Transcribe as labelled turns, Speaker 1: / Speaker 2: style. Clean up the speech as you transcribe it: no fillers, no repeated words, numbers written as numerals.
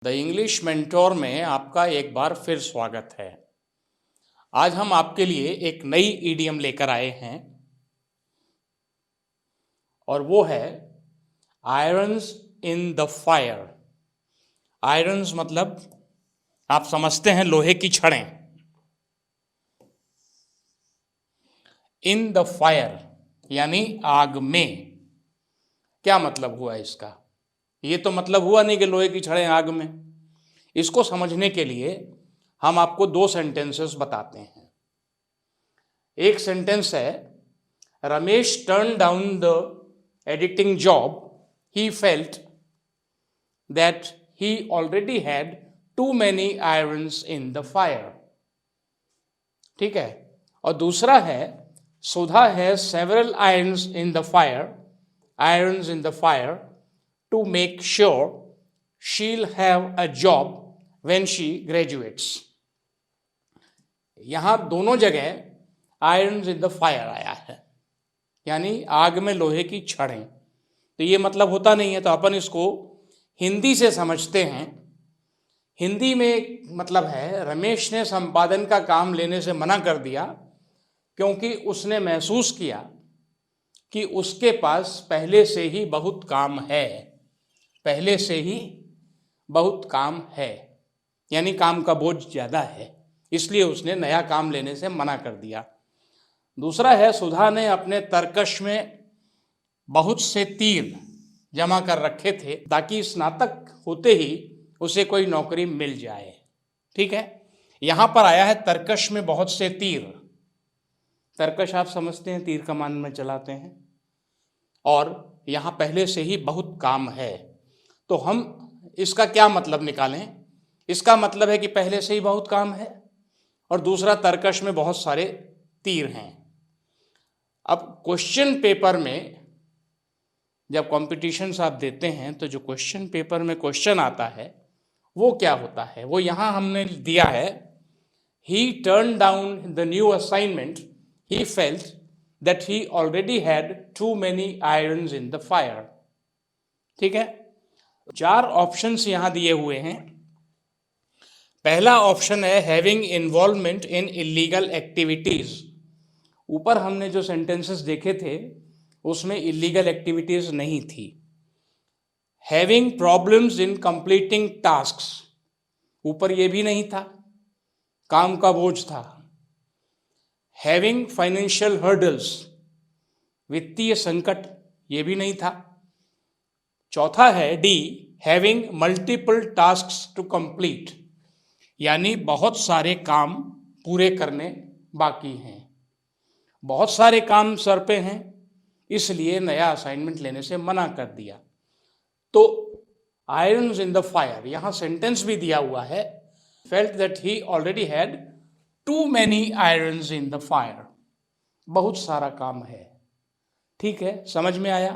Speaker 1: The English mentor में आपका एक बार फिर स्वागत है। आज हम आपके लिए एक नई ईडियम लेकर आए हैं और वो है irons in the fire. Irons मतलब आप समझते हैं लोहे की छड़ें। इन द फायर यानी आग में। क्या मतलब हुआ इसका? ये तो मतलब हुआ नहीं कि लोहे की छड़ें आग में। इसको समझने के लिए हम आपको दो सेंटेंसेस बताते हैं। एक सेंटेंस है, Ramesh turn down the editing job, he felt that he already had too many irons in the fire. ठीक है। और दूसरा है, Sudha has several irons in the fire to make sure she'll have a job when she graduates। यहां दोनों जगह irons in the fire आया है, यानी आग में लोहे की छड़ें। तो ये मतलब होता नहीं है, तो अपन इसको हिंदी से समझते हैं। हिंदी में मतलब है, रमेश ने संपादन का काम लेने से मना कर दिया क्योंकि उसने महसूस किया कि उसके पास पहले से ही बहुत काम है, यानी काम का बोझ ज़्यादा है, इसलिए उसने नया काम लेने से मना कर दिया। दूसरा है, सुधा ने अपने तरकश में बहुत से तीर जमा कर रखे थे ताकि स्नातक होते ही उसे कोई नौकरी मिल जाए। ठीक है। यहाँ पर आया है तरकश में बहुत से तीर। तरकश आप समझते हैं, तीर कमान में चलाते हैं। और यहाँ पहले से ही बहुत काम है, तो हम इसका क्या मतलब निकालें? इसका मतलब है कि पहले से ही बहुत काम है और दूसरा तरकश में बहुत सारे तीर हैं। अब क्वेश्चन पेपर में जब कॉम्पिटिशन्स आप देते हैं तो जो क्वेश्चन पेपर में क्वेश्चन आता है वो क्या होता है, वो यहाँ हमने दिया है, ही turn down the new assignment, he felt that he already had too many irons in the fire। ठीक है। चार ऑप्शंस यहां दिए हुए हैं। पहला ऑप्शन है having involvement in illegal activities. ऊपर हमने जो सेंटेंसेस देखे थे उसमें इलीगल एक्टिविटीज नहीं थी। Having problems in completing tasks, ऊपर ये भी नहीं था, काम का बोझ था। हैविंग फाइनेंशियल हर्डल्स, वित्तीय संकट, ये भी नहीं था। चौथा है D, having multiple tasks to complete, यानी बहुत सारे काम पूरे करने बाकी हैं। बहुत सारे काम सर पे हैं, इसलिए नया असाइनमेंट लेने से मना कर दिया। तो आयरन्स इन द फायर, यहाँ सेंटेंस भी दिया हुआ है, felt that he already had too many irons in the fire, बहुत सारा काम है। ठीक है, समझ में आया?